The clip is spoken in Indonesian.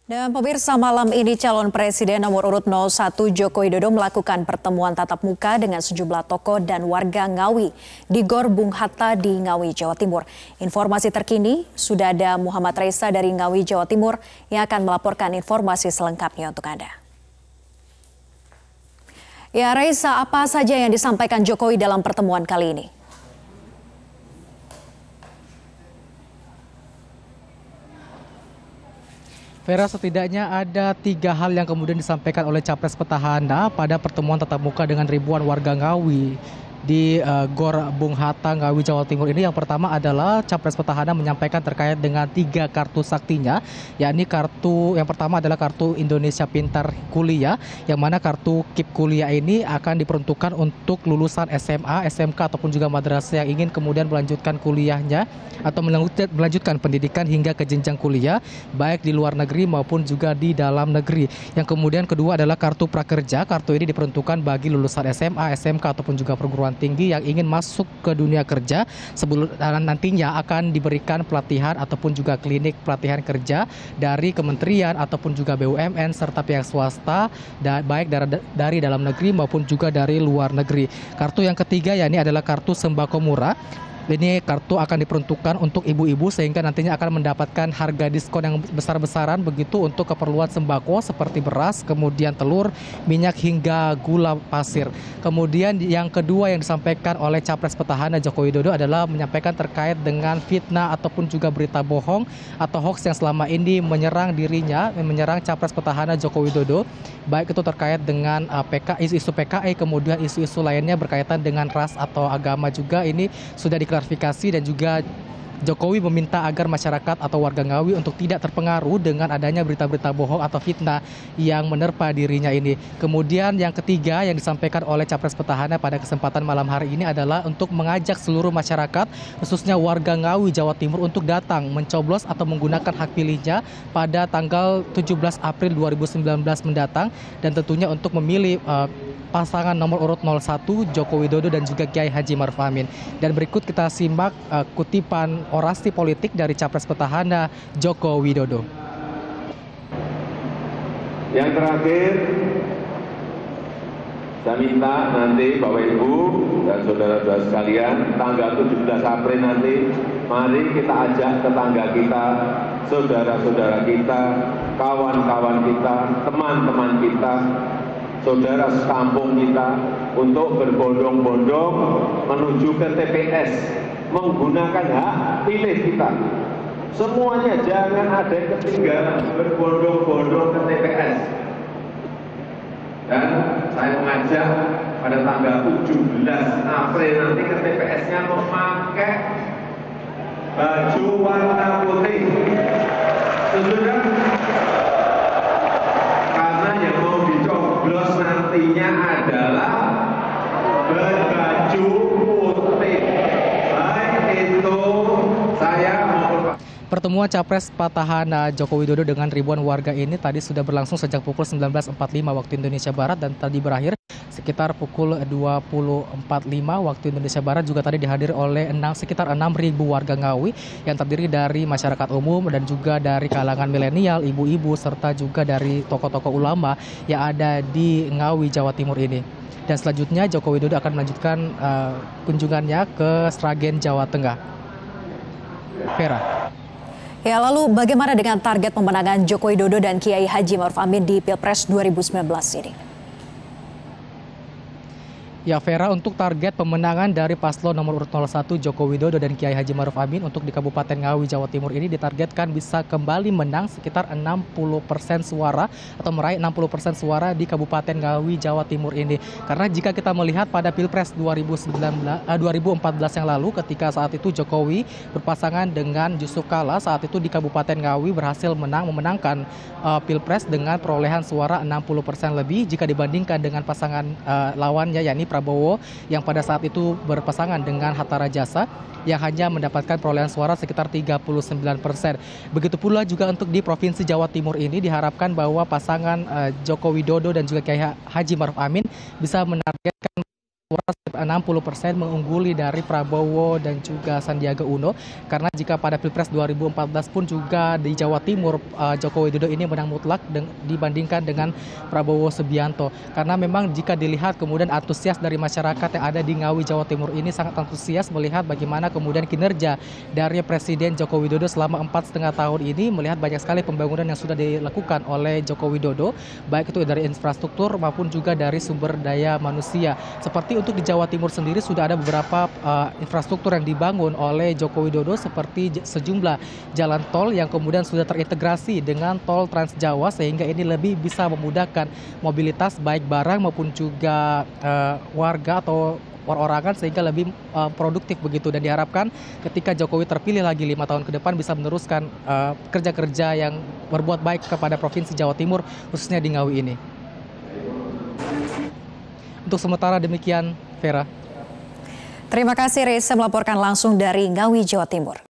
Dan pemirsa, malam ini calon presiden nomor urut 01 Joko Widodo melakukan pertemuan tatap muka dengan sejumlah tokoh dan warga Ngawi di Gor Bung Hatta di Ngawi, Jawa Timur. Informasi terkini sudah ada Muhammad Reza dari Ngawi, Jawa Timur yang akan melaporkan informasi selengkapnya untuk Anda. Ya, Reza, apa saja yang disampaikan Jokowi dalam pertemuan kali ini? Vera, setidaknya ada 3 hal yang kemudian disampaikan oleh Capres Petahana pada pertemuan tatap muka dengan ribuan warga Ngawi di Gor Bung Hatta, Ngawi, Jawa Timur ini. Yang pertama adalah Capres Petahana menyampaikan terkait dengan 3 kartu saktinya, yakni yang pertama adalah kartu Indonesia Pintar Kuliah, yang mana kartu KIP Kuliah ini akan diperuntukkan untuk lulusan SMA, SMK ataupun juga madrasah yang ingin kemudian melanjutkan kuliahnya atau melanjutkan pendidikan hingga ke jenjang kuliah, baik di luar negeri maupun juga di dalam negeri. Yang kemudian kedua adalah kartu prakerja. Kartu ini diperuntukkan bagi lulusan SMA, SMK ataupun juga perguruan tinggi yang ingin masuk ke dunia kerja sebelum nantinya akan diberikan pelatihan ataupun juga klinik pelatihan kerja dari kementerian ataupun juga BUMN serta pihak swasta, baik dari dalam negeri maupun juga dari luar negeri. Kartu yang ketiga yakni adalah kartu sembako murah. Ini kartu akan diperuntukkan untuk ibu-ibu sehingga nantinya akan mendapatkan harga diskon yang besar-besaran begitu untuk keperluan sembako seperti beras, kemudian telur, minyak hingga gula pasir. Kemudian yang kedua yang disampaikan oleh Capres Petahana Joko Widodo adalah menyampaikan terkait dengan fitnah ataupun juga berita bohong atau hoax yang selama ini menyerang dirinya, menyerang Capres Petahana Joko Widodo, baik itu terkait dengan isu-isu PKI, kemudian isu-isu lainnya berkaitan dengan ras atau agama juga. Ini sudah diklarifikasi dan juga Jokowi meminta agar masyarakat atau warga Ngawi untuk tidak terpengaruh dengan adanya berita-berita bohong atau fitnah yang menerpa dirinya ini. Kemudian yang ketiga yang disampaikan oleh Capres Petahana pada kesempatan malam hari ini adalah untuk mengajak seluruh masyarakat, khususnya warga Ngawi, Jawa Timur, untuk datang mencoblos atau menggunakan hak pilihnya pada tanggal 17 April 2019 mendatang, dan tentunya untuk memilih pasangan nomor urut 01 Joko Widodo dan juga Kiai Haji Ma'ruf Amin. Dan berikut kita simak kutipan orasi politik dari Capres Petahana Joko Widodo. Yang terakhir, saya minta nanti Bapak Ibu dan saudara-saudara sekalian, tanggal 17 April nanti, mari kita ajak tetangga kita, saudara-saudara kita, kawan-kawan kita, teman-teman kita, saudara sekampung kita untuk berbondong-bondong menuju ke TPS, menggunakan hak pilih kita. Semuanya jangan ada yang ketinggalan, berbondong-bondong ke TPS. Dan saya mengajak pada tanggal 17 April nanti ke TPS-nya memakai baju warna putih. Sudah? Karena yang mau dicoblos nantinya adalah berbaju putih. Baik itu saya mau. Pertemuan Capres Petahana Joko Widodo dengan ribuan warga ini tadi sudah berlangsung sejak pukul 19.45 waktu Indonesia Barat dan tadi berakhir sekitar pukul 20.45 waktu Indonesia Barat. Juga tadi dihadiri oleh sekitar 6.000 warga Ngawi yang terdiri dari masyarakat umum dan juga dari kalangan milenial, ibu-ibu, serta juga dari tokoh-tokoh ulama yang ada di Ngawi, Jawa Timur ini. Dan selanjutnya Joko Widodo akan melanjutkan kunjungannya ke Sragen, Jawa Tengah. Vera. Ya, lalu bagaimana dengan target pemenangan Joko Widodo dan Kiai Haji Ma'ruf Amin di Pilpres 2019 ini? Ya, Vera, untuk target pemenangan dari paslon nomor urut 01 Joko Widodo dan Kiai Haji Ma'ruf Amin untuk di Kabupaten Ngawi, Jawa Timur ini ditargetkan bisa kembali menang sekitar 60% suara atau meraih 60% suara di Kabupaten Ngawi, Jawa Timur ini. Karena jika kita melihat pada Pilpres 2014 yang lalu ketika saat itu Jokowi berpasangan dengan Yusuf Kala, saat itu di Kabupaten Ngawi berhasil memenangkan Pilpres dengan perolehan suara 60% lebih jika dibandingkan dengan pasangan lawannya yakni Prabowo yang pada saat itu berpasangan dengan Hatta Rajasa yang hanya mendapatkan perolehan suara sekitar 39%. Begitu pula juga untuk di Provinsi Jawa Timur ini diharapkan bahwa pasangan Joko Widodo dan juga Kiai Haji Ma'ruf Amin bisa menargetkan suara 60% mengungguli dari Prabowo dan juga Sandiaga Uno. Karena jika pada Pilpres 2014 pun juga di Jawa Timur Joko Widodo ini menang mutlak dibandingkan dengan Prabowo Subianto. Karena memang jika dilihat kemudian antusias dari masyarakat yang ada di Ngawi Jawa Timur ini sangat antusias melihat bagaimana kemudian kinerja dari Presiden Joko Widodo selama 4,5 tahun ini, melihat banyak sekali pembangunan yang sudah dilakukan oleh Joko Widodo, baik itu dari infrastruktur maupun juga dari sumber daya manusia. Seperti untuk di Jawa Timur sendiri sudah ada beberapa infrastruktur yang dibangun oleh Joko Widodo seperti sejumlah jalan tol yang kemudian sudah terintegrasi dengan tol Trans Jawa, sehingga ini lebih bisa memudahkan mobilitas baik barang maupun juga warga atau perorangan, sehingga lebih produktif begitu, dan diharapkan ketika Jokowi terpilih lagi 5 tahun ke depan bisa meneruskan kerja-kerja yang berbuat baik kepada Provinsi Jawa Timur khususnya di Ngawi ini. Untuk sementara demikian, Vera. Terima kasih Reza melaporkan langsung dari Ngawi, Jawa Timur.